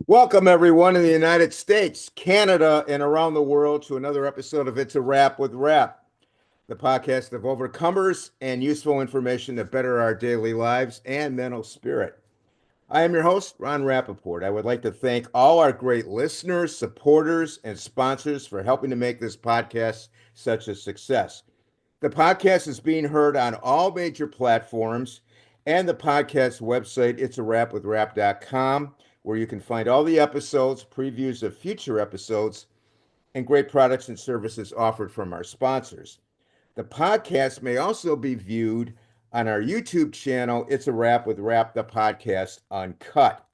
Welcome, everyone in the United States, Canada, and around the world to another episode of It's a Wrap with Rap, the podcast of overcomers and useful information that better our daily lives and mental spirit. I am your host, Ron Rapaport. I would like to thank all our great listeners, supporters, and sponsors for helping to make this podcast such a success. The podcast is being heard on all major platforms and the podcast website, itsawrapwithrap.com, where you can find all the episodes, previews of future episodes, and great products and services offered from our sponsors. The podcast may also be viewed on our YouTube channel, It's a Wrap with Rap the Podcast Uncut.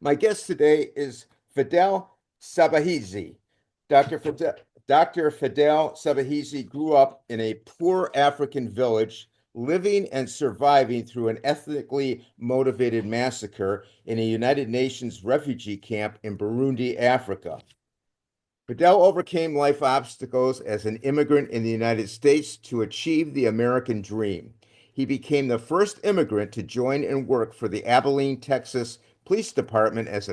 My guest today is Fidele Sebahizi. Dr. Fidele Sebahizi grew up in a poor African village, living and surviving through an ethnically motivated massacre in a United Nations refugee camp in Burundi, Africa. Fidele overcame life obstacles as an immigrant in the United States to achieve the American dream. He became the first immigrant to join and work for the Abilene, Texas Police Department as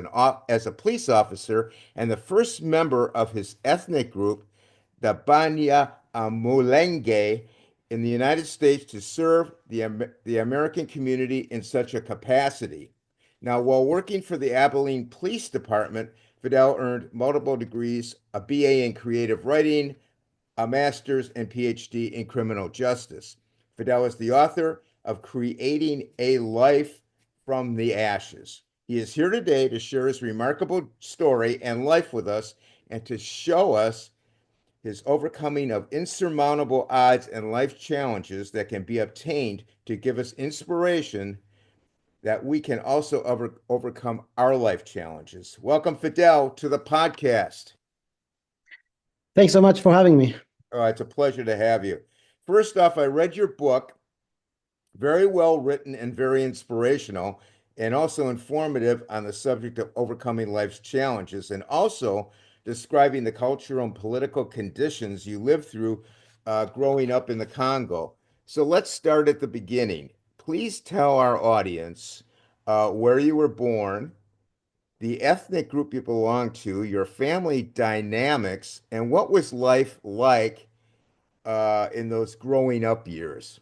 a police officer and the first member of his ethnic group, the Banya Mulengue, in the United States to serve the American community in such a capacity. Now, while working for the Abilene Police Department, Fidele earned multiple degrees, a BA in creative writing, a master's and Ph.D. in criminal justice. Fidele is the author of Creating a Life from the Ashes. He is here today to share his remarkable story and life with us and to show us his overcoming of insurmountable odds and life challenges that can be obtained to give us inspiration that we can also overcome our life challenges. Welcome, Fidele, to the podcast. Thanks so much for having me. It's a pleasure to have you. First off, I read your book, very well written and very inspirational, and also informative on the subject of overcoming life's challenges, and also describing the cultural and political conditions you lived through growing up in the Congo. So let's start at the beginning. Please tell our audience where you were born, the ethnic group you belong to, your family dynamics, and what was life like in those growing up years.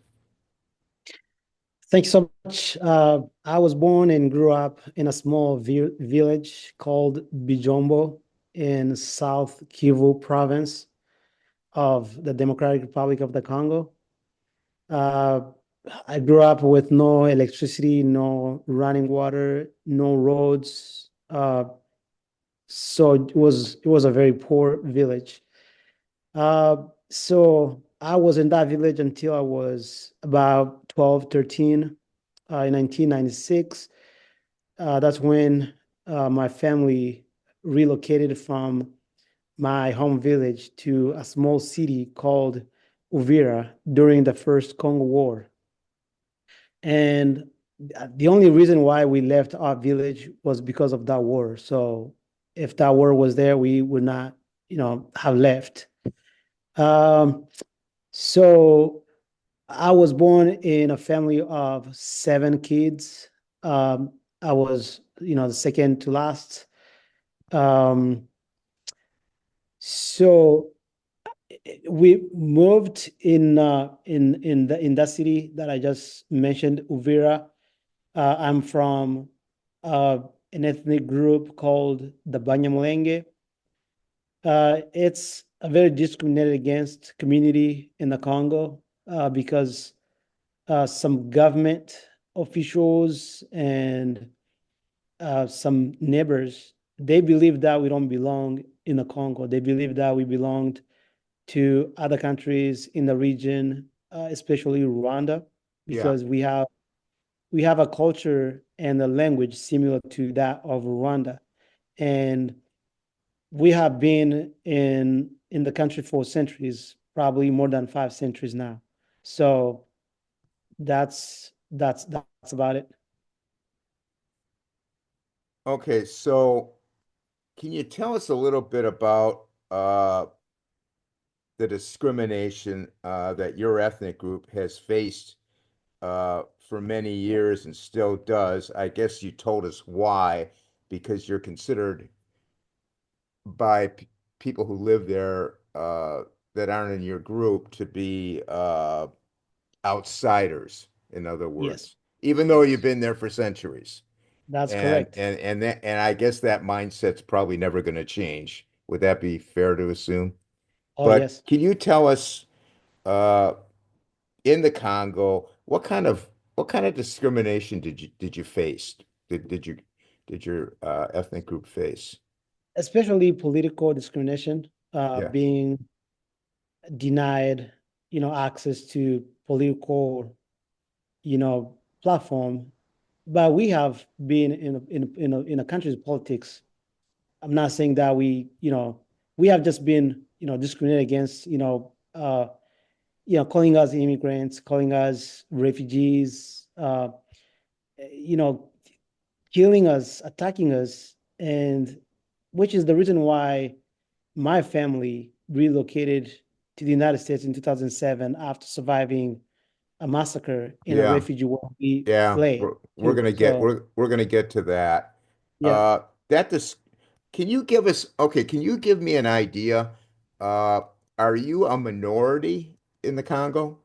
Thanks so much. I was born and grew up in a small village called Bijombo in South Kivu province of the Democratic Republic of the Congo. Uh, I grew up with no electricity, no running water, no roads. So it was a very poor village. Uh, so I was in that village until I was about 12, 13, in 1996. That's when my family relocated from my home village to a small city called Uvira during the first Congo War. And the only reason why we left our village was because of that war. So if that war was there, we would not, have left. Um, so I was born in a family of seven kids. I was, the second to last. Um, so we moved in that city that I just mentioned, Uvira. I'm from uh, an ethnic group called the Banya Mulengue. It's a very discriminated against community in the Congo because some government officials and some neighbors, they believe that we don't belong in the Congo. They believe that we belonged to other countries in the region, especially Rwanda, Yeah. because we have a culture and a language similar to that of Rwanda, and we have been in the country for centuries, probably more than 5 centuries now. So that's about it. Okay, so can you tell us a little bit about the discrimination that your ethnic group has faced for many years and still does? I guess you told us why, because you're considered by people who live there that aren't in your group to be outsiders, in other Yes, words, even though you've yes, been there for centuries. that's And correct. and that and I guess that mindset's probably never going to change. Would that be fair to assume? Oh, But yes. can you tell us uh, in the Congo, what kind of discrimination did you face? Did your ethnic group face? Especially political discrimination, Yeah, being denied, access to political, platform. But we have been in a country's politics. I'm not saying that we have just been, discriminated against, calling us immigrants, calling us refugees, you know, killing us, attacking us, and which is the reason why my family relocated to the United States in 2007 after surviving a massacre in a yeah, refugee where we yeah. fled We're to. gonna get So we're gonna get to that. yeah, Uh, that this can you give us okay? Can you give me an idea? Uh, are you a minority in the Congo?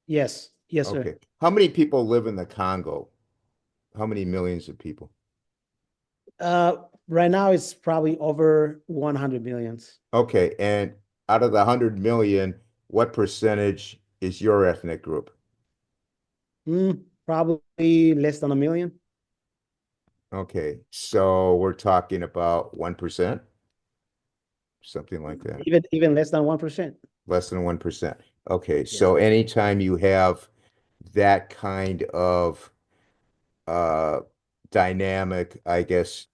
yes, yes, sir. Okay. How many people live in the Congo? How many millions of people? Uh, right now it's probably over 100 millions. Okay, and out of the 100 million, what percentage is your ethnic group? Probably less than a million, Okay, so we're talking about 1%, something like that. even less than 1%. Less than 1%. Okay, Yes, so anytime you have that kind of uh dynamic, I guess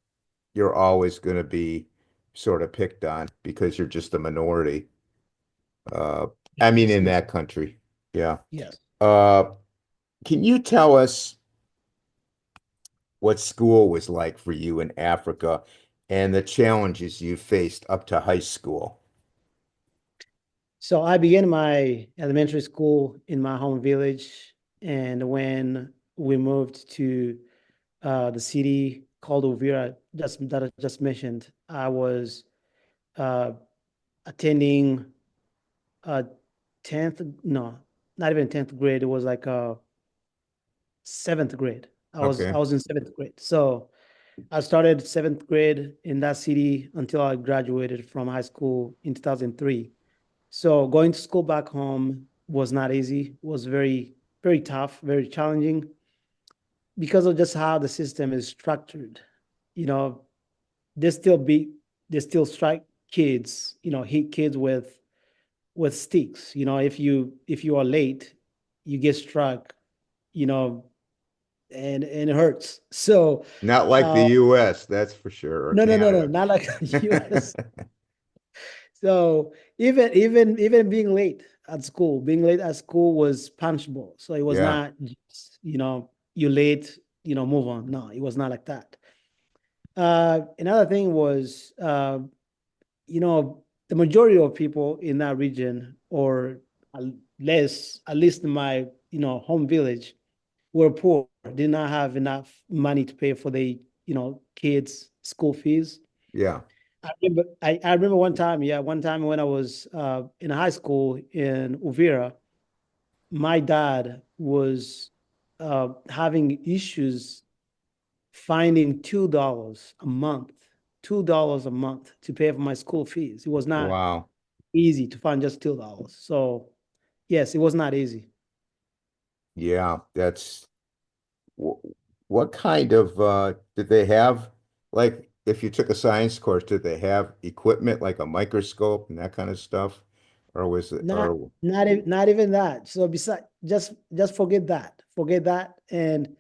you're always going to be sort of picked on because you're just a minority. Uh, I mean, yes, in yes, that country. Yeah. yes. Uh, can you tell us what school was like for you in Africa and the challenges you faced up to high school? So I began my elementary school in my home village, and when we moved to the city called Uvira, just that I just mentioned, I was uh, attending uh, 10th, no, not even 10th grade. It was like seventh grade. I Okay. was in seventh grade. So I started seventh grade in that city until I graduated from high school in 2003. So going to school back home was not easy, was very, very tough, very challenging because of just how the system is structured. You know, they still beat, they still strike kids, hit kids with sticks. If you are late, you get struck, you know, and it hurts. So Not like the uh US, that's for sure, or no, Canada. not like US. So even being late at school was punishable. So it was Yeah. not just, you late, move on. No, it was not like that. Another thing was, the majority of people in that region, or at least in my, home village, were poor, did not have enough money to pay for the, kids' school fees. Yeah. I remember one time, yeah, one time when I was in high school in Uvira, my dad was having issues finding $2 a month to pay for my school fees. It was not Wow. easy to find just $2. So yes, it was not easy. Yeah, that's wh- what kind of did they have like if you took a science course, did they have equipment like a microscope and that kind of stuff? Or was it Not or not even that. So besides, just forget that. Forget that. And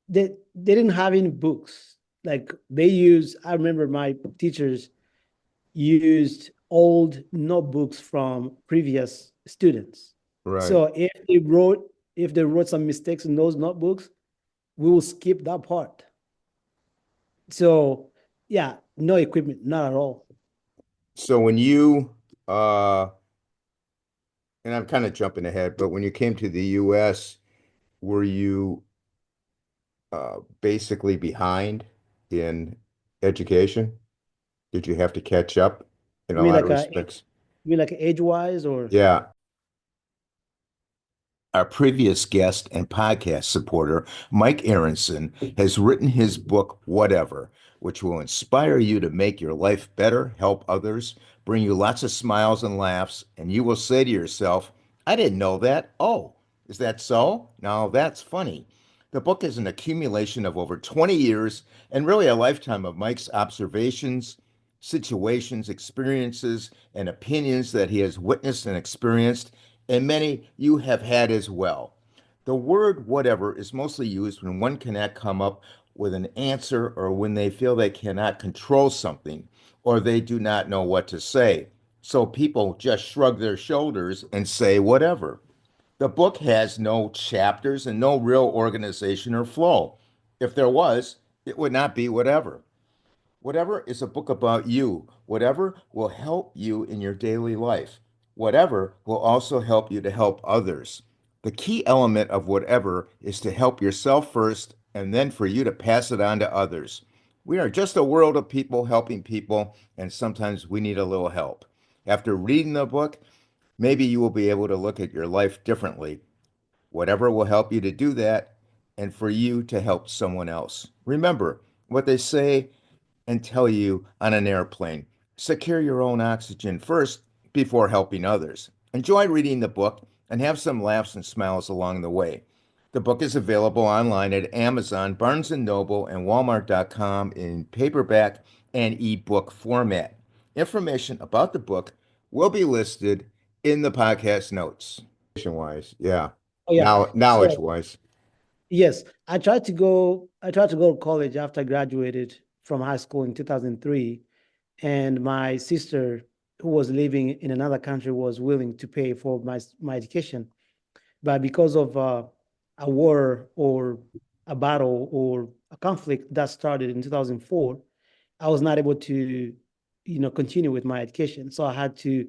they didn't have any books. Like I remember my teachers used old notebooks from previous students. right. So if they wrote some mistakes in those notebooks, we will skip that part. So yeah, no equipment, not at all. So when you and I'm kind of jumping ahead, but when you came to the US, were you basically behind? in education? Did you have to catch up in You a mean lot of like respects? you mean like age-wise or? Yeah. Our previous guest and podcast supporter, Mike Aronson, has written his book, Whatever, which will inspire you to make your life better, help others, bring you lots of smiles and laughs, and you will say to yourself, I didn't know that. Oh, is that so? Now that's funny. The book is an accumulation of over 20 years and really a lifetime of Mike's observations, situations, experiences, and opinions that he has witnessed and experienced, and many you have had as well. The word whatever is mostly used when one cannot come up with an answer or when they feel they cannot control something or they do not know what to say. So people just shrug their shoulders and say whatever. The book has no chapters and no real organization or flow. If there was, it would not be whatever. Whatever is a book about you. Whatever will help you in your daily life. Whatever will also help you to help others. The key element of whatever is to help yourself first and then for you to pass it on to others. We are just a world of people helping people, and sometimes we need a little help. After reading the book, maybe you will be able to look at your life differently. Whatever will help you to do that and for you to help someone else. Remember what they say and tell you on an airplane. Secure your own oxygen first before helping others. Enjoy reading the book and have some laughs and smiles along the way. The book is available online at Amazon, Barnes& and Noble, and Walmart.com in paperback and ebook format. Information about the book will be listed in the podcast notes. Wise, yeah. Oh yeah. Now, knowledge So wise. yes, I tried to go to college after I graduated from high school in 2003, and my sister, who was living in another country, was willing to pay for my education. But because of a war or a battle or a conflict that started in 2004, I was not able to, continue with my education. So I had to,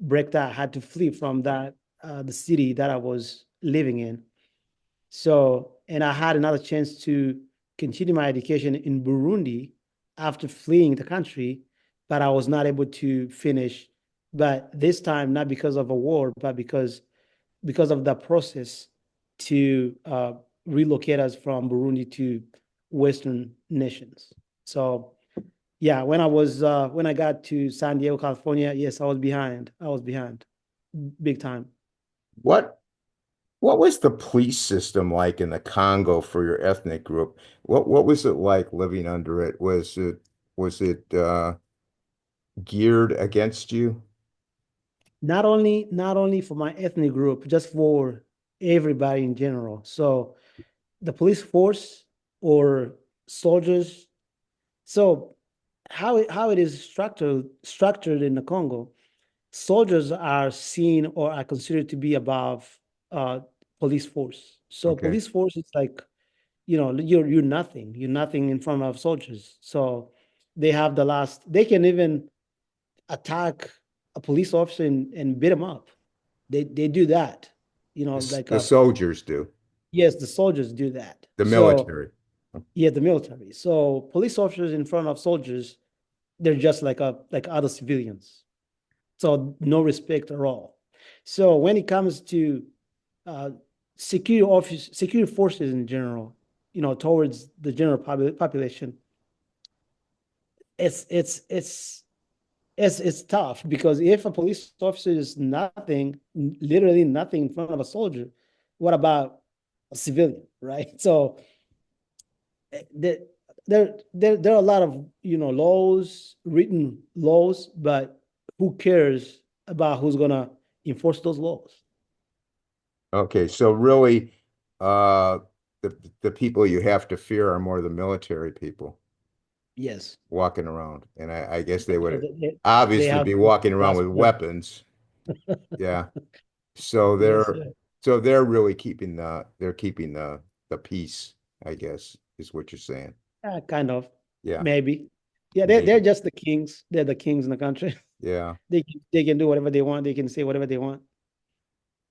break that. I had to flee from that the city that I was living in. So, and I had another chance to continue my education in Burundi after fleeing the country, but I was not able to finish. But this time, not because of a war, but because of the process to relocate us from Burundi to Western nations. So yeah, when I got to San Diego, California, yes, I was behind. I was behind, big time. What What was the police system like in the Congo for your ethnic group? What was it like living under it? Was it geared against you? Not only for my ethnic group, just for everybody in general. So the police force or soldiers. So how it is structured in the Congo, soldiers are seen or are considered to be above uh, police force. So Okay. police force is like, you're nothing. You're nothing in front of soldiers. So they have the last. They can even attack a police officer and beat him up. They do that. Like The soldiers do, yes, the soldiers do that. the So military. yeah, the military. So police officers in front of soldiers, they're just like other civilians. So no respect at all. So when it comes to uh, security forces in general, towards the general population, it's it's it's it's tough because if a police officer is nothing, literally nothing in front of a soldier, what about a civilian, right? So there, there are a lot of laws, written laws, but who cares about who's gonna enforce those laws? Okay, so really, uh, the people you have to fear are more the military people Yes. walking around, and I guess they So would they obviously have be walking around last with word. weapons. Yeah. So Yes, they're sir. so they're really keeping the peace, I guess, is what you're saying. Kind of, Yeah, maybe. Yeah, they're maybe. just the kings. They're the kings in the country. Yeah. They can do whatever they want. They can say whatever they want.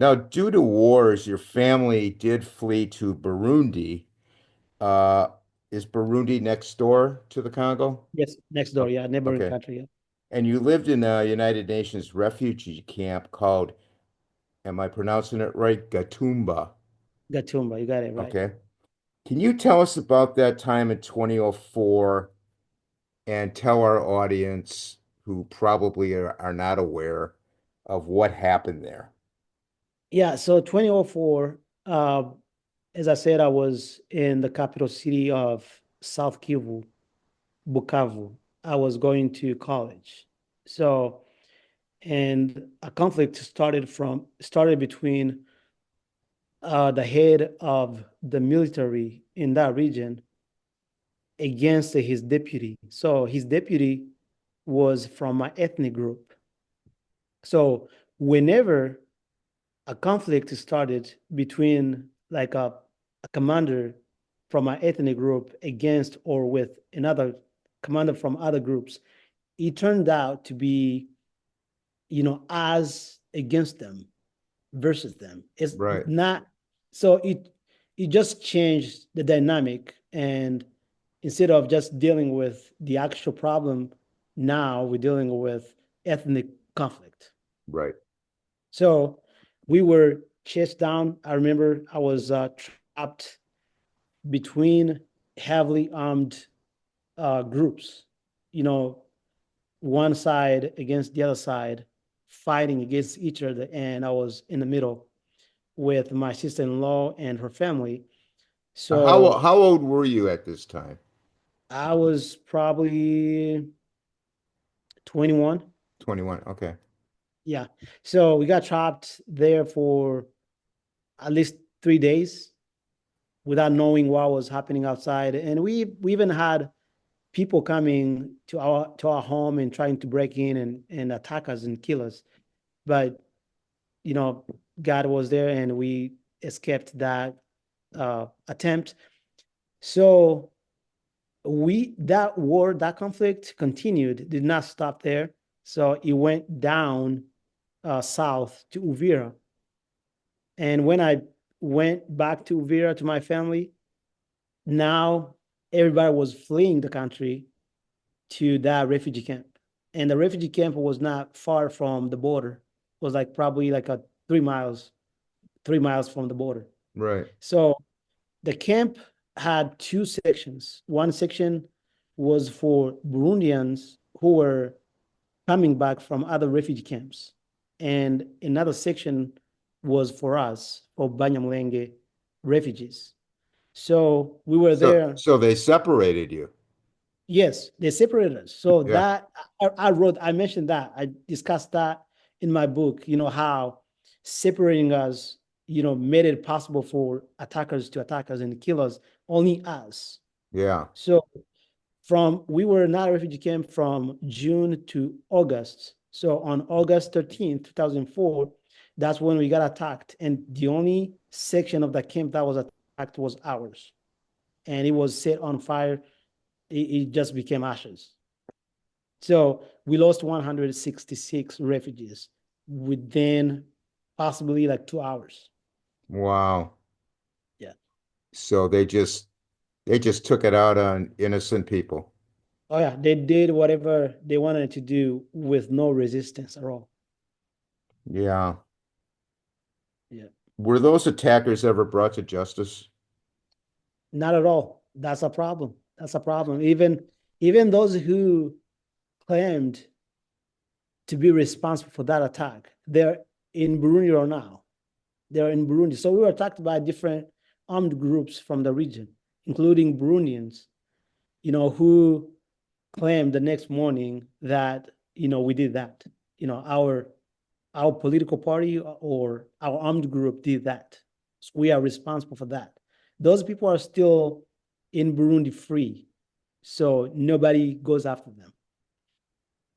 Now, due to wars, your family did flee to Burundi. Uh, is Burundi next door to the Congo? Yes, next door, O- yeah, neighboring Okay. country, yeah. And you lived in a United Nations refugee camp called, am I pronouncing it right? Gatumba. Gatumba, you got it right. Okay. Can you tell us about that time in 2004 and tell our audience who probably are not aware of what happened there? Yeah, so 2004, as I said, I was in the capital city of South Kivu, Bukavu. I was going to college. So, and a conflict started between the head of the military in that region against his deputy. So his deputy was from my ethnic group. So whenever a conflict started between like a commander from my ethnic group against or with another commander from other groups, it turned out to be, us against them versus them. It's Right, not so it just changed the dynamic, and instead of just dealing with the actual problem, now we're dealing with ethnic conflict. right. So we were chased down. I remember I was trapped between heavily armed groups, you know, one side against the other side, fighting against each other. And I was in the middle with my sister-in-law and her family. So How old were you at this time? I was probably 21. 21. Okay. Yeah. So we got trapped there for at least 3 days without knowing what was happening outside. And we even had people coming to our home and trying to break in and attack us and kill us. But you know, God was there and we escaped that attempt. So that conflict continued, did not stop there. So it went down south to Uvira. And when I went back to Uvira to my family, now everybody was fleeing the country to that refugee camp. And the refugee camp was not far from the border. It was like probably like a 3 miles, 3 miles from the border. Right. So the camp had two sections. One section was for Burundians who were coming back from other refugee camps. And another section was for us, for Banya Mulengue refugees. So we were there. So they separated you. Yes, they separated us. So Yeah. that I mentioned that, I discussed that in my book, how separating us, made it possible for attackers to attack us and kill us, only us. Yeah. So we were in a refugee camp from June to August. So on August 13th, 2004, that's when we got attacked. And the only section of the camp that was attacked was ours. And it was set on fire. It just became ashes. So we lost 166 refugees within possibly like 2 hours. Wow. Yeah. So they just took it out on innocent people. Oh yeah, they did whatever they wanted to do with no resistance at all. Yeah. Yeah. Were those attackers ever brought to justice? Not at all. That's a problem. That's a problem. Even those who claimed to be responsible for that attack, they're in Burundi or now. They're in Burundi. So we were attacked by different armed groups from the region, including Burundians, who claimed the next morning that, we did that. Our political party or our armed group did that. So we are responsible for that. Those people are still in Burundi free. So nobody goes after them.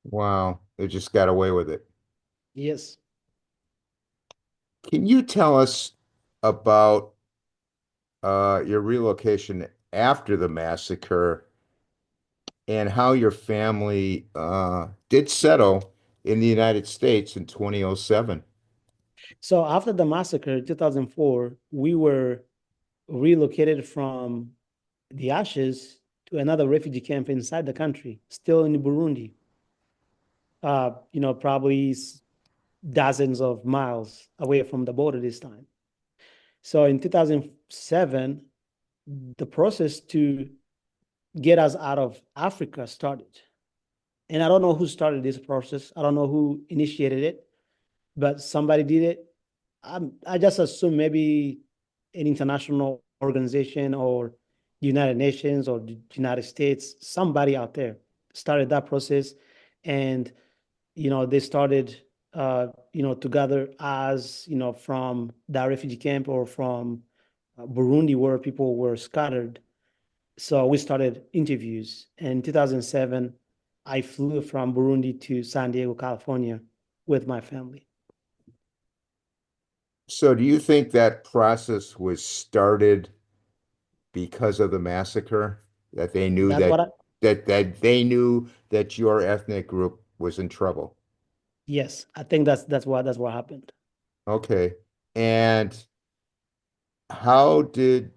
Wow. They just got away with it. Yes. Can you tell us about your relocation after the massacre and how your family did settle in the United States in 2007? So after the massacre in 2004, we were relocated from the ashes to another refugee camp inside the country, still in Burundi. Probably dozens of miles away from the border this time. So in 2007, the process to get us out of Africa started. And I don't know who started this process. I don't know who initiated it, but somebody did it. I just assume maybe an international organization or the United Nations or the United States, somebody out there started that process. And, they started, to gather as, from that refugee camp or from Burundi where people were scattered. So we started interviews. In 2007, I flew from Burundi to San Diego, California with my family. So do you think that process was started because of the massacre? That they knew That's what I, that they knew that your ethnic group was in trouble. yes, I think that's what happened. Okay. And how did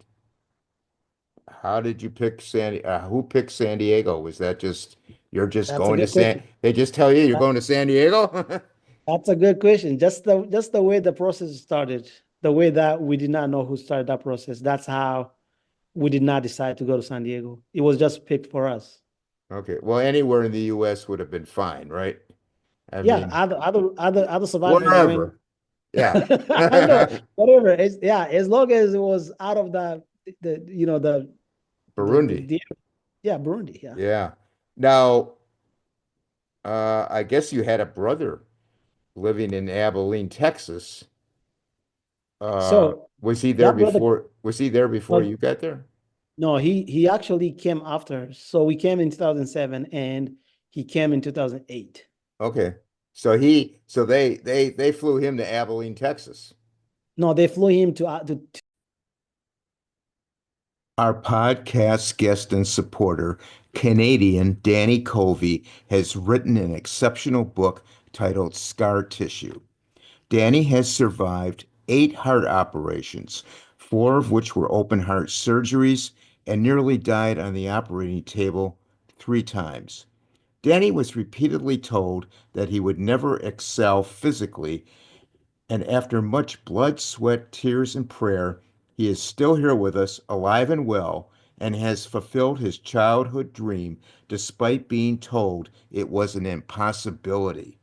how did you pick who picked San Diego? Was that just you're just That's a going to good question. they just tell you you're That, going to San Diego? that's a good question. Just the way the process started, the way that we did not know who started that process. That's how we did not decide to go to San Diego. It was just picked for us. Okay. Well, anywhere in the US would have been fine, right? I Yeah, mean, other survivors went. wherever. Yeah. I know, whatever. Yeah, as long as it was out of the Burundi. the yeah, Burundi. Yeah. Yeah. Now, I guess you had a brother living in Abilene, Texas. So that brother, Was he there before no, you got there? no, he actually came after. So we came in 2007 and he came in 2008. Okay. So they flew him to Abilene, Texas. No, they flew him to Our podcast guest and supporter, Canadian Danny Covey, has written an exceptional book titled Scar Tissue. Danny has survived 8 heart operations, 4 of which were open heart surgeries, and nearly died on the operating table 3 times. Danny was repeatedly told that he would never excel physically, and after much blood, sweat, tears, and prayer, he is still here with us, alive and well, and has fulfilled his childhood dream despite being told it was an impossibility.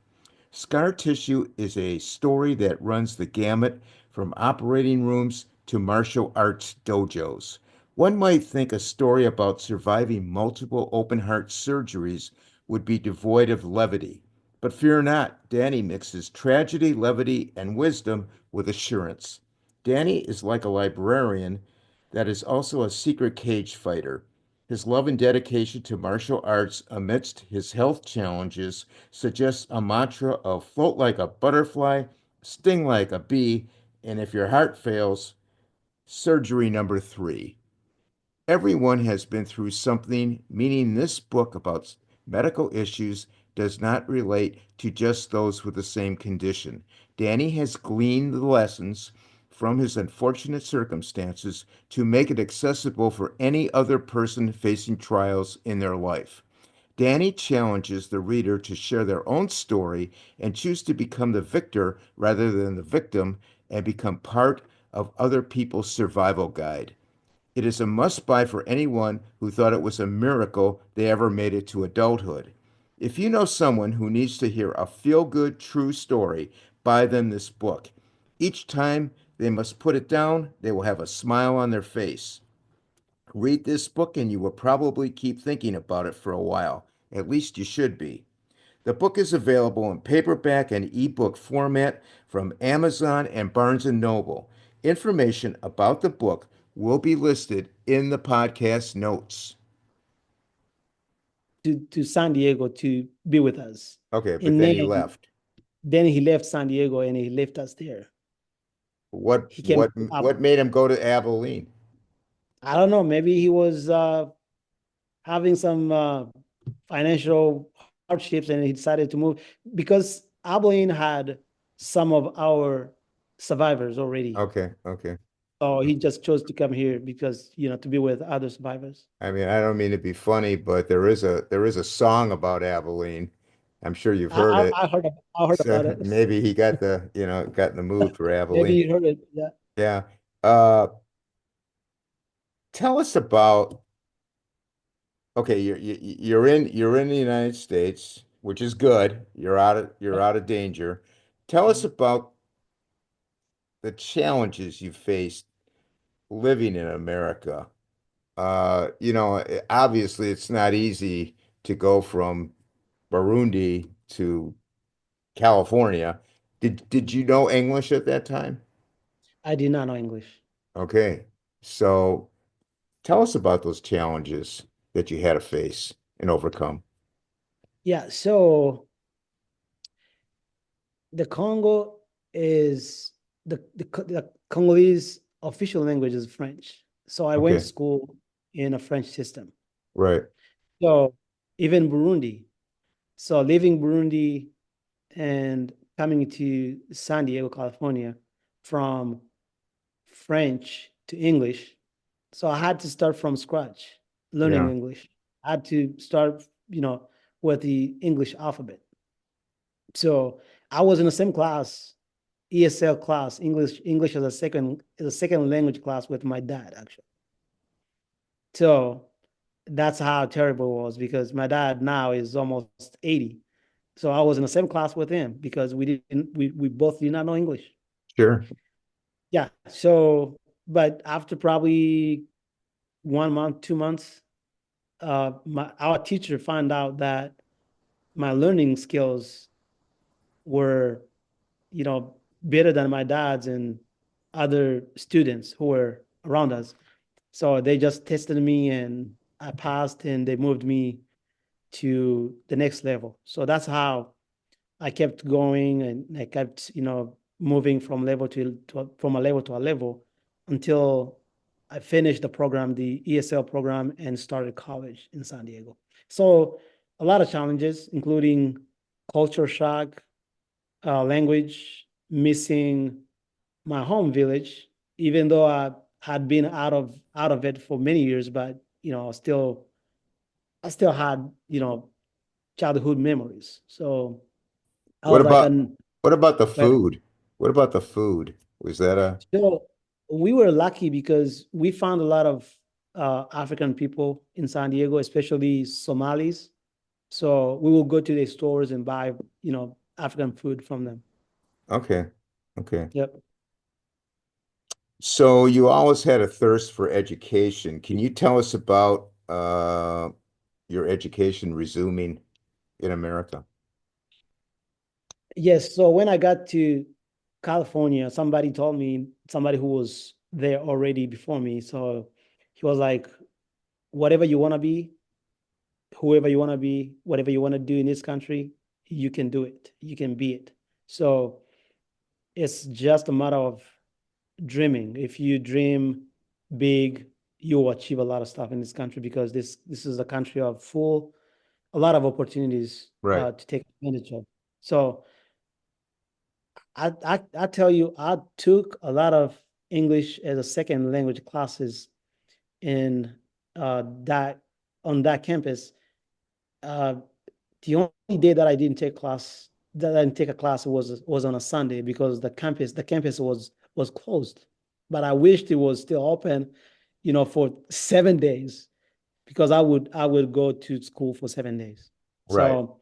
Scar tissue is a story that runs the gamut from operating rooms to martial arts dojos. One might think a story about surviving multiple open heart surgeries would be devoid of levity. But fear not, Danny mixes tragedy, levity, and wisdom with assurance. Danny is like a librarian that is also a secret cage fighter. His love and dedication to martial arts amidst his health challenges suggests a mantra of float like a butterfly, sting like a bee, and if your heart fails, surgery number 3. Everyone has been through something, meaning this book about medical issues does not relate to just those with the same condition. Danny has gleaned the lessons from his unfortunate circumstances to make it accessible for any other person facing trials in their life. Danny challenges the reader to share their own story and choose to become the victor rather than the victim and become part of other people's survival guide. It is a must buy for anyone who thought it was a miracle they ever made it to adulthood. If you know someone who needs to hear a feel good, true story, buy them this book. Each time they must put it down, they will have a smile on their face. Read this book and you will probably keep thinking about it for a while. At least you should be. The book is available in paperback and ebook format from Amazon and Barnes& and Noble. Information about the book will be listed in the podcast notes. to San Diego to be with us. Okay, but And then he left. then he left San Diego and he left us there. What He came what up. what made him go to Abilene? I don't know. Maybe he was having some financial hardships and he decided to move because Abilene had some of our survivors already. Okay, okay. So he just chose to come here because, to be with other survivors. I mean, I don't mean to be funny, but there is a song about Abilene. I'm sure you've I, heard I, it. I heard about So it. maybe he got in the mood for Maybe Abilene. you heard it. Yeah. Yeah. Uh, Tell us about, okay, you're in the United States, which is good. You're out of danger. Tell us Mhm. about the challenges you faced living in America. Obviously it's not easy to go from Burundi to California. Did you know English at that time? I did not know English. Okay. So tell us about those challenges that you had to face and overcome. Yeah. So the Congo is the Congolese official language is French. So I went to Okay. school in a French system. Right. So even Burundi. So leaving Burundi and coming to San Diego, California from French to English. So I had to start from scratch learning Yeah. English. I had to start, with the English alphabet. So I was in the same class, ESL class, English as a second language class with my dad, actually. So that's how terrible it was because my dad now is almost 80. So I was in the same class with him because we both did not know English. Sure. Yeah. So, but after probably 1 month, 2 months, our teacher found out that my learning skills were, better than my dad's and other students who were around us. So they just tested me and I passed and they moved me to the next level. So that's how I kept going and I kept, moving from from a level to a level until I finished the program, the ESL program, and started college in San Diego. So a lot of challenges, including culture shock, language, missing my home village, even though I had been out of it for many years, but I still had, childhood memories. So I What was like, about what about the but food? What about the food? Was that a so we were lucky because we found a lot of African people in San Diego, especially Somalis. So we will go to the stores and buy, African food from them. okay. Okay. Yep. So you always had a thirst for education. Can you tell us about your education resuming in America? Yes. So when I got to California, somebody told me, somebody who was there already before me. So he was like, whatever you want to be, whoever you want to be, whatever you want to do in this country, you can do it. You can be it. So it's just a matter of dreaming. If you dream big, you'll achieve a lot of stuff in this country because this is a country of a lot of opportunities Right. to take advantage of. So I tell you, I took a lot of English as a second language classes in that on that campus. Uh, the only day that I didn't take a class was on a Sunday because the campus was closed. But I wished it was still open, for 7 days because I would go to school for 7 days. Right. So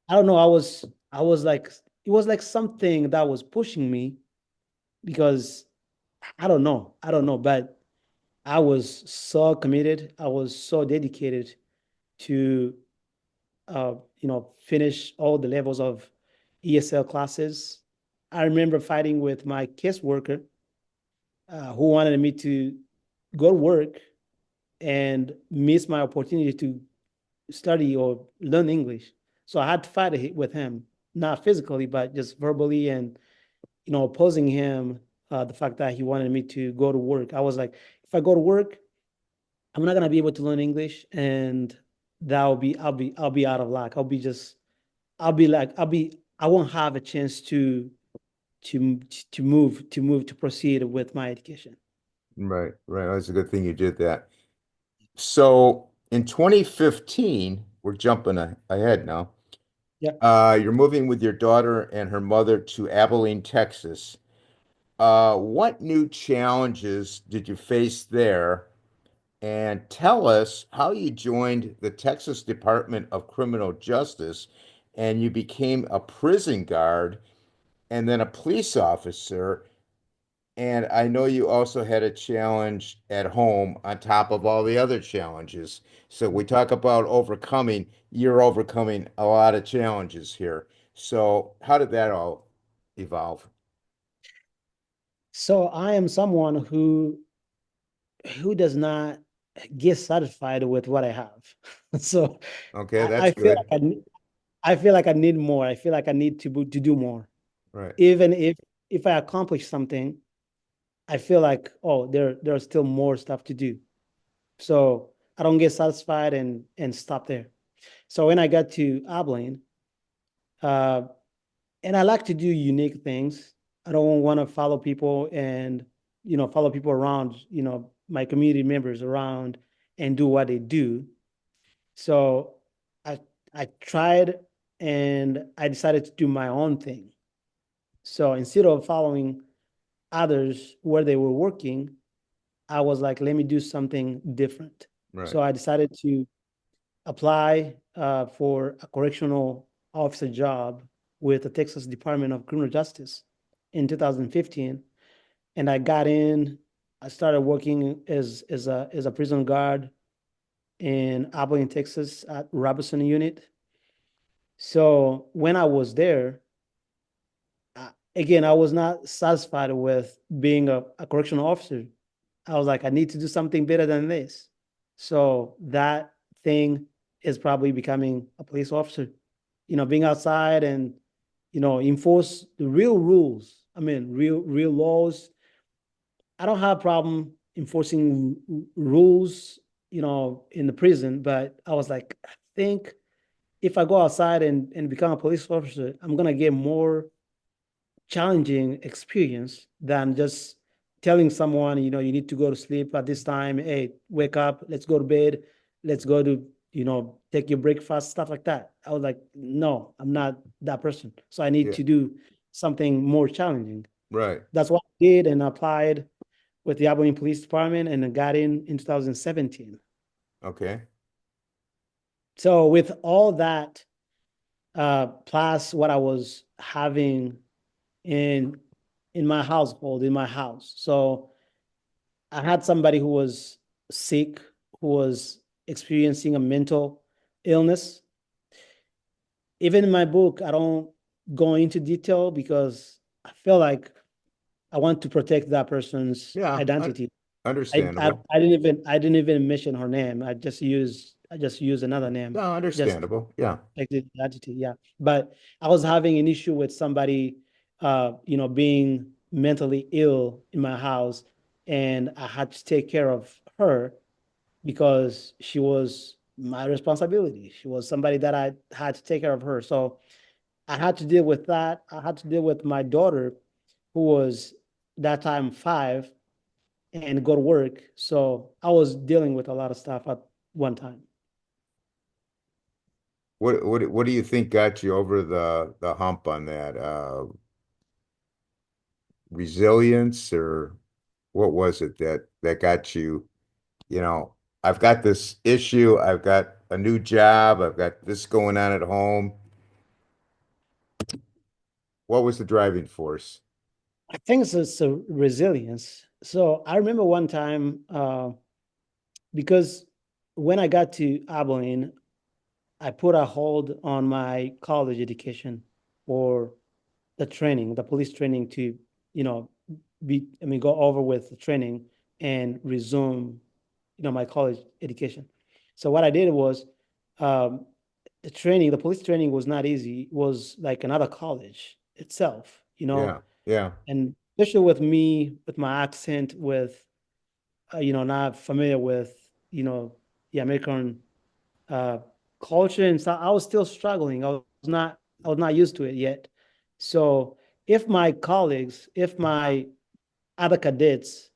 I don't know. I was like it was like something that was pushing me because I don't know, but I was so committed. I was so dedicated to finish all the levels of ESL classes. I remember fighting with my caseworker who wanted me to go to work and miss my opportunity to study or learn English. So I had to fight with him, not physically, but just verbally and, opposing him the fact that he wanted me to go to work. I was like, if I go to work, I'm not gonna be able to learn English, and I'll be out of luck. I'll be like I won't have a chance to to move to proceed with my education. Right, right. That's a good thing you did that. So in 2015, we're jumping ahead now. Yeah. You're moving with your daughter and her mother to Abilene, Texas. What new challenges did you face there? And tell us how you joined the Texas Department of Criminal Justice and you became a prison guard and then a police officer. And I know you also had a challenge at home on top of all the other challenges. So we talk about overcoming, you're overcoming a lot of challenges here. So how did that all evolve? So I am someone who does not get satisfied with what I have. So Okay, I that's feel good. like I feel like I need more. I feel like I need to do more. Right, Even if I accomplish something, I feel like, oh, there's still more stuff to do. So I don't get satisfied and stop there. So when I got to Abilene, uh, and I like to do unique things. I don't want to follow people and follow people around, my community members around and do what they do. So I I tried and I decided to do my own thing. So instead of following others where they were working, I was like, let me do something different. right. So I decided to apply for a correctional officer job with the Texas Department of Criminal Justice in 2015, and I got in. I started working as a prison guard in Abilene, Texas, at Robertson Unit. So when I was there, again, I was not satisfied with being a correctional officer. I was like, I need to do something better than this. So that thing is probably becoming a police officer, being outside and, enforce the real rules. I mean, real laws. I don't have a problem enforcing rules, in the prison, but I was like, I think if I go outside and become a police officer, I'm gonna get more challenging experience than just telling someone, you need to go to sleep at this time. Hey, wake up, let's go to bed, let's go to, take your breakfast, stuff like that. I was like, no, I'm not that person. So I need Yeah, to do something more challenging. right. That's what I did and applied with the Abilene Police Department and I got in 2017. Okay. So with all that, plus what I was having in in my household, in my house. So I had somebody who was sick, who was experiencing a mental illness. Even in my book, I don't go into detail because I feel like I want to protect that person's Yeah, identity. understandable. I didn't even mention her name. I just used another name No, just understandable. Yeah. like the identity. Yeah. But I was having an issue with somebody being mentally ill in my house and I had to take care of her because she was my responsibility. She was somebody that I had to take care of her. So I had to deal with that. I had to deal with my daughter, who was that time 5 and go to work. So I was dealing with a lot of stuff at one time. What do you think got you over the hump on that? Resilience or what was it that got you, you know, I've got this issue, I've got a new job, I've got this going on at home. What was the driving force? I think it's a resilience. So I remember one time because when I got to Abilene, I put a hold on my college education for the police training to, you know, go over with the training and resume, my college education. So what I did was um, the police training was not easy. It was like another college itself, Yeah, yeah, and especially with me, with my accent, with, not familiar with, the American uh, culture and stuff. I was still struggling. I was not used to it yet. So if my colleagues, if my other cadets,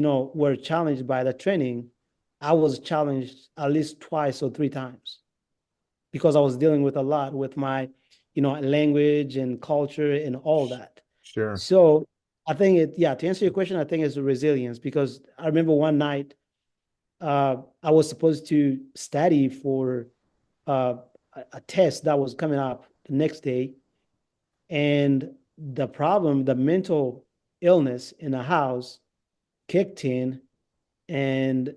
were challenged by the training, I was challenged at least twice or three times because I was dealing with a lot with my, language and culture and all that. Sure. So I think yeah, to answer your question, I think it's resilience because I remember one night I was supposed to study for uh, a test that was coming up the next day. And the mental illness in the house kicked in, and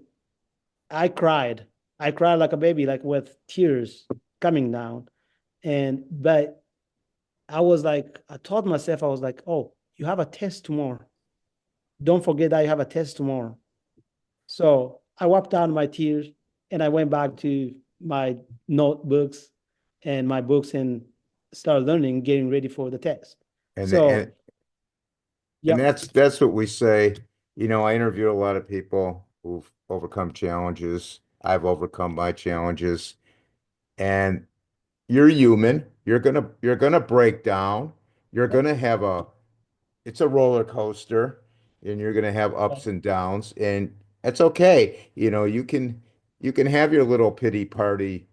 I cried. I cried like a baby, like with tears coming down. But I told myself, I was like, oh, you have a test tomorrow. Don't forget that you have a test tomorrow. So I wiped down my tears and I went back to my notebooks and my books and started learning, getting ready for the test. And So, and yep, that's what we say. I interview a lot of people who've overcome challenges. I've overcome my challenges, and you're human. You're gonna break down. You're yep, gonna have it's a roller coaster, and you're gonna have right, ups and downs, and that's okay. You can have your little pity party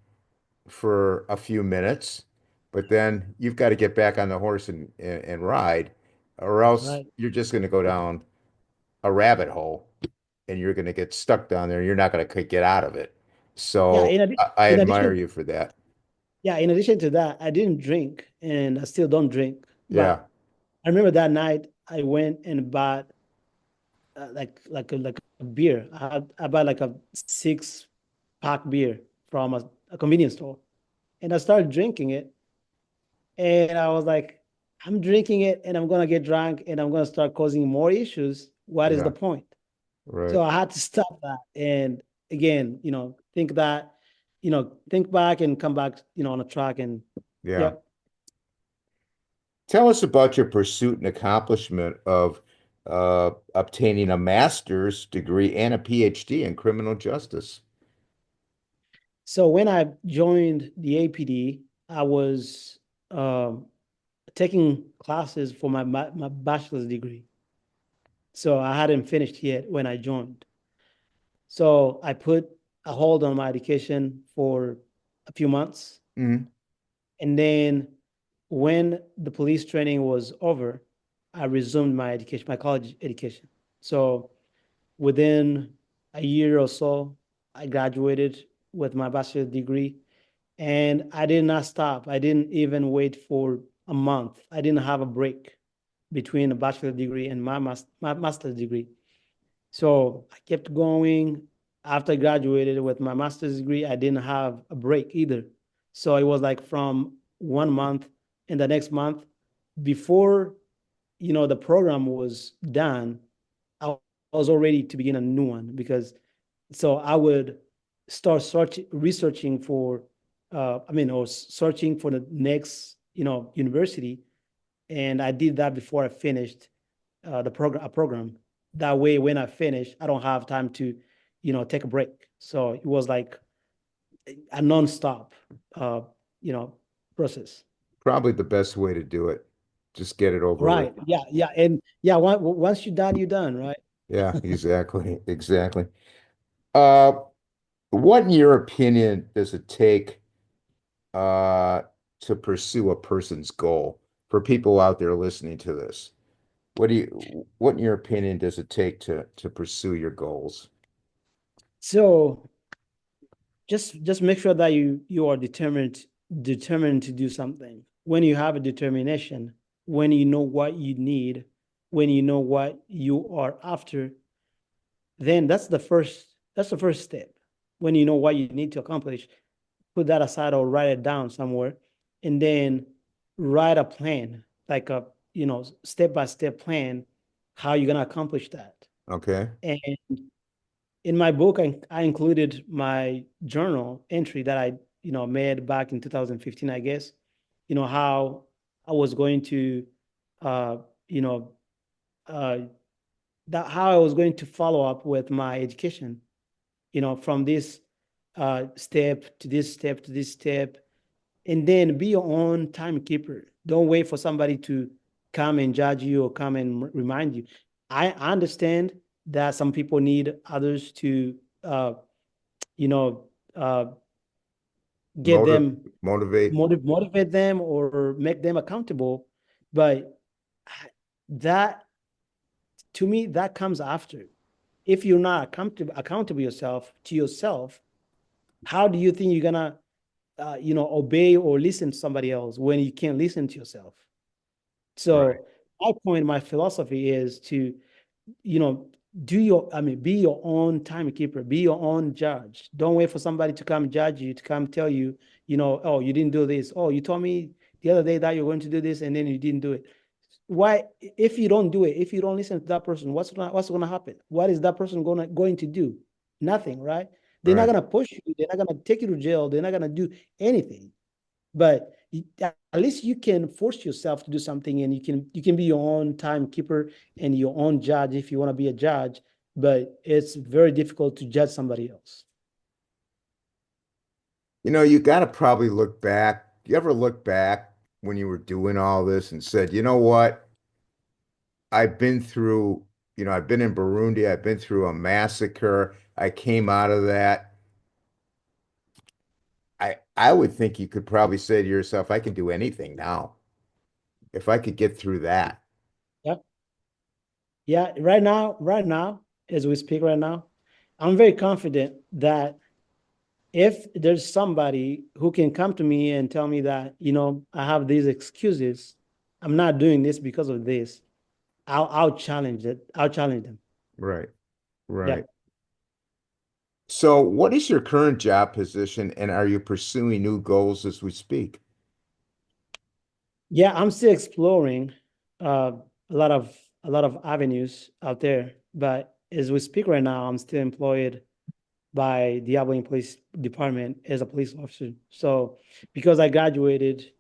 for a few minutes, but then you've got to get back on the horse and ride, or else right. you're just gonna go down a rabbit hole and you're gonna get stuck down there. And you're not gonna get out of it. Yeah, So I in admire addition, you for that. yeah, in addition to that, I didn't drink and I still don't drink. Yeah. But I remember that night I went and bought like a beer. I bought like a 6-pack beer from a convenience store, and I started drinking it. And I was like, I'm drinking it, and I'm gonna get drunk, and I'm gonna start causing more issues. What is Yeah. the point? Right. So I had to stop that. And again, think back and come back, on a track. And Yeah. yep. Tell us about your pursuit and accomplishment of obtaining a master's degree and a Ph.D. in criminal justice. So when I joined the APD, I was um, taking classes for my bachelor's degree. So I hadn't finished yet when I joined. So I put a hold on my education for a few months. Mhm. And then when the police training was over, I resumed my education, my college education. So within a year or so, I graduated with my bachelor's degree. And I did not stop. I didn't even wait for a month. I didn't have a break between a bachelor's degree and my master's degree. So I kept going. After I graduated with my master's degree, I didn't have a break either. So it was like from 1 month and the next month before, the program was done, I was all ready to begin a new one because so I would start researching for, or searching for the next, university. And I did that before I finished a program. That way, when I finish, I don't have time to, take a break. So it was like a nonstop, uh, you know, process. Probably the best way to do it. Just get it over with. Right. Yeah. Yeah. And yeah, once you're done, you're done. Right. Yeah, exactly. Exactly. Uh, what, in your opinion, does it take uh, to pursue a person's goal? For people out there listening to this, what, in your opinion, does it take to pursue your goals? So just make sure that you are determined to do something. When you have a determination, when you know what you need, when you know what you are after, then that's the first step. When you know what you need to accomplish, put that aside or write it down somewhere, and then write a plan, like a step by step plan, how you're gonna accomplish that. Okay. And in my book, I included my journal entry that I made back in 2015, I guess. How I was going to, uh, you know, uh, that how I was going to follow up with my education. From this step to this step to this step, and then be your own timekeeper. Don't wait for somebody to come and judge you or come and remind you. I understand that some people need others to, you know, uh, get Motive, them, motivate. motivate them or make them accountable. But that, to me, that comes after. If you're not accountable yourself to yourself, how do you think you're gonna, obey or listen to somebody else when you can't listen to yourself? Right. So my philosophy is to, you know, be your own timekeeper, be your own judge. Don't wait for somebody to come judge you, to come tell you, oh, you didn't do this. Oh, you told me the other day that you're going to do this and then you didn't do it. Why, if you don't do it, if you don't listen to that person, what's gonna happen? What is that person going to do? Nothing, right? They're not Right. gonna push you, they're not gonna take you to jail, they're not gonna do anything. But at least you can force yourself to do something, and you can be your own timekeeper and your own judge if you want to be a judge. But it's very difficult to judge somebody else. You got to probably look back. You ever look back when you were doing all this and said, you know what? I've been through, I've been in Burundi. I've been through a massacre. I came out of that. I would think you could probably say to yourself, I can do anything now if I could get through that. Yeah, yeah. Right now, as we speak right now, I'm very confident that if there's somebody who can come to me and tell me that, I have these excuses, I'm not doing this because of this, I'll challenge it. I'll challenge them. Right. Yeah. Right. So, what is your current job position, and are you pursuing new goals as we speak? Yeah, I'm still exploring uh, a lot of avenues out there. But as we speak right now, I'm still employed by the Abilene Police Department as a police officer. So because I graduated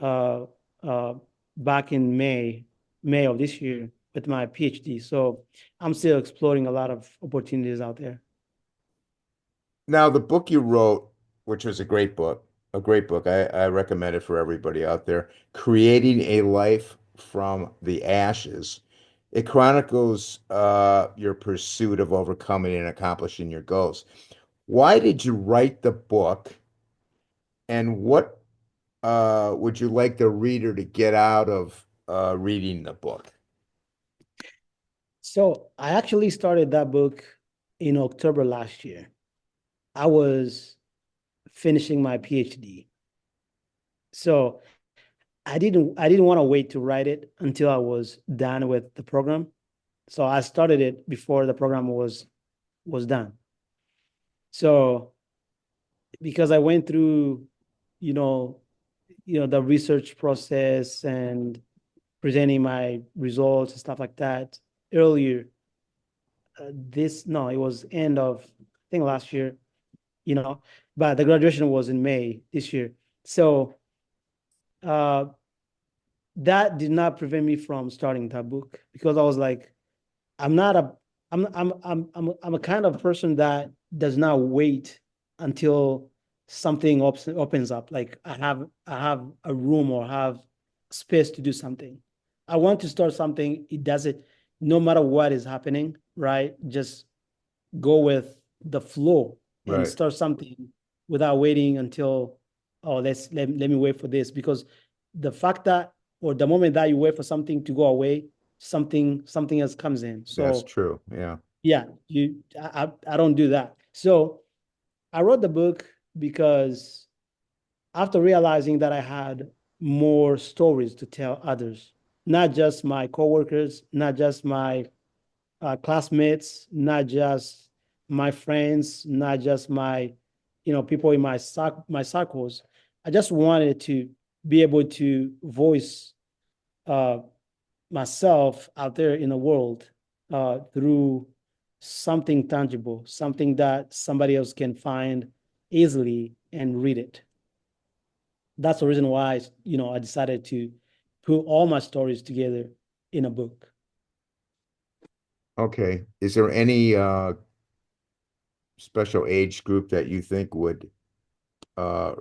uh, uh, back in May of this year with my Ph.D. So I'm still exploring a lot of opportunities out there. Now, the book you wrote, which was a great book, I recommend it for everybody out there, Creating a Life from the Ashes. It chronicles your pursuit of overcoming and accomplishing your goals. Why did you write the book, and what would you like the reader to get out of reading the book? So I actually started that book in October last year. I was finishing my PhD. So I didn't want to wait to write it until I was done with the program. So I started it before the program was done. So because I went through, you know, the research process and presenting my results and stuff like that earlier, this no, it was end of, I think, last year, you know, but the graduation was in May this year. So uh that did not prevent me from starting that book, because I was like, I'm not a I'm a kind of person that does not wait until something opens up. Like I have a room or have space to do something. I want to start something. It does it no matter what is happening, right? Just go with the flow and Right. start something without waiting until, oh, let me wait for this. Because the fact that, or the moment that you wait for something to go away, something else comes in. That's So true. Yeah. yeah, I don't do that. So I wrote the book because after realizing that I had more stories to tell others, not just my coworkers, not just my classmates, not just my friends, not just my, people in my circles. I just wanted to be able to voice uh, myself out there in the world through something tangible, something that somebody else can find easily and read it. That's the reason why, I decided to put all my stories together in a book. Okay. Is there any special age group that you think would uh,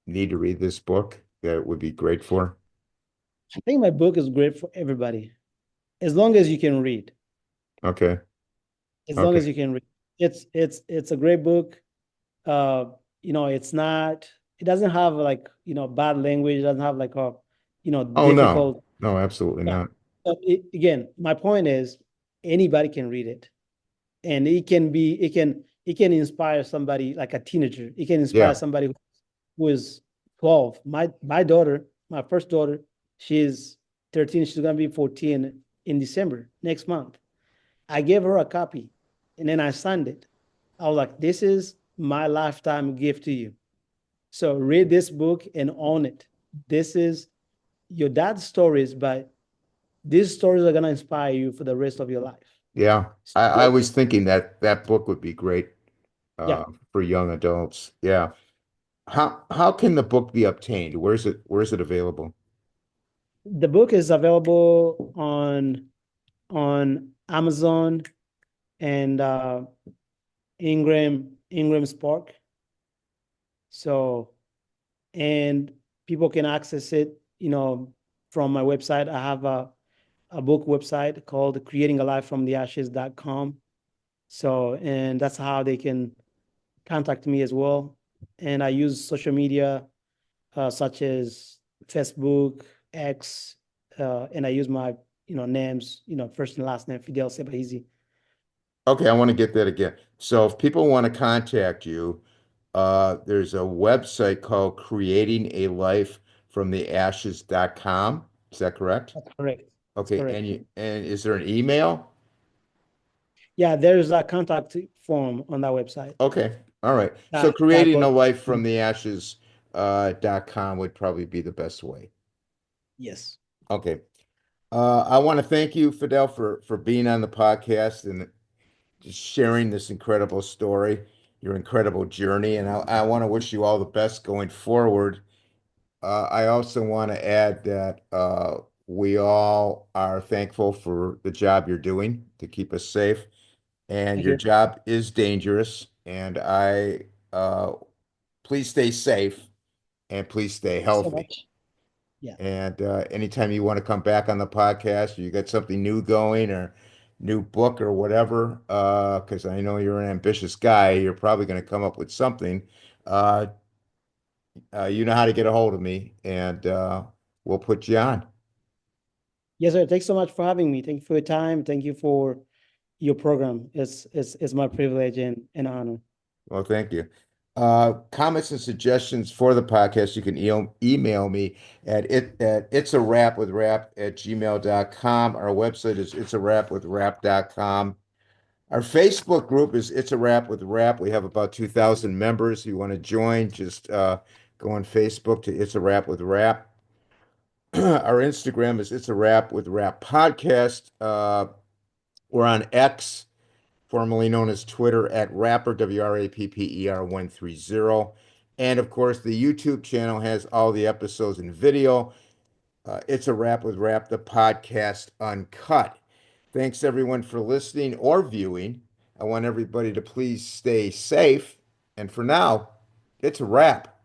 need to read this book that would be great for? I think my book is great for everybody, as long as you can read. Okay. as long Okay. as you can read. It's a great book. Uh, it's not. It doesn't have like bad language. It doesn't have like a Oh no. difficult. No, absolutely Yeah. not. But again, my point is anybody can read it, and it can inspire somebody like a teenager. It can inspire Yeah. somebody who is 12. My daughter, my first daughter, she's 13. She's gonna be 14 in December next month. I gave her a copy, and then I signed it. I was like, "This is my lifetime gift to you. So read this book and own it. This is your dad's stories, but these stories are gonna inspire you for the rest of your life." Yeah. I was thinking that that book would be great Yeah, for young adults. Yeah. How can the book be obtained? Where's it available? the book is available on Amazon and Ingram Spark. So, and people can access it, from my website. I have a book website called creatingalifefromtheashes.com. So, and that's how they can contact me as well. And I use social media such as Facebook, X, and I use my, names, first and last name, Fidele Sebahizi. Okay, I want to get that again. So if people want to contact you, there's a website called creatingalifefromtheashes.com. Is that correct? That's correct. That's Okay, correct. and is there an email? Yeah, there's a contact form on that website. Okay, all right. So That creating goes. a life from the ashes .com would probably be the best way. Yes. Okay. I want to thank you, Fidel, for being on the podcast and just sharing this incredible story, your incredible journey, and I want to wish you all the best going forward. I also want to add that we all are thankful for the job you're doing to keep us safe, and Thank your you. job is dangerous. And uh, please stay safe and please stay Thanks so healthy. much. Yeah. And anytime you want to come back on the podcast, or you got something new going or new book or whatever, because I know you're an ambitious guy, you're probably going to come up with something. Uh, you know how to get a hold of me, and we'll put you on. Yes, sir. Thanks so much for having me. Thank you for your time. Thank you for your program. It's my privilege and honor. Well, thank you. Comments and suggestions for the podcast, you can email me at it's a wrap with rap at gmail.com. Our website is it's a wrap with rap.com. Our Facebook group is It's a Wrap with Rap. We have about 2,000 members. If you want to join, just go on Facebook to It's a Wrap with Rap. Our Instagram is It's a Wrap with Rap Podcast. We're on X, formerly known as Twitter, at Rapper, WRAPPER 130. And of course, the YouTube channel has all the episodes in video. It's a Wrap with Rap, the podcast uncut. Thanks everyone for listening or viewing. I want everybody to please stay safe. And for now, it's a wrap.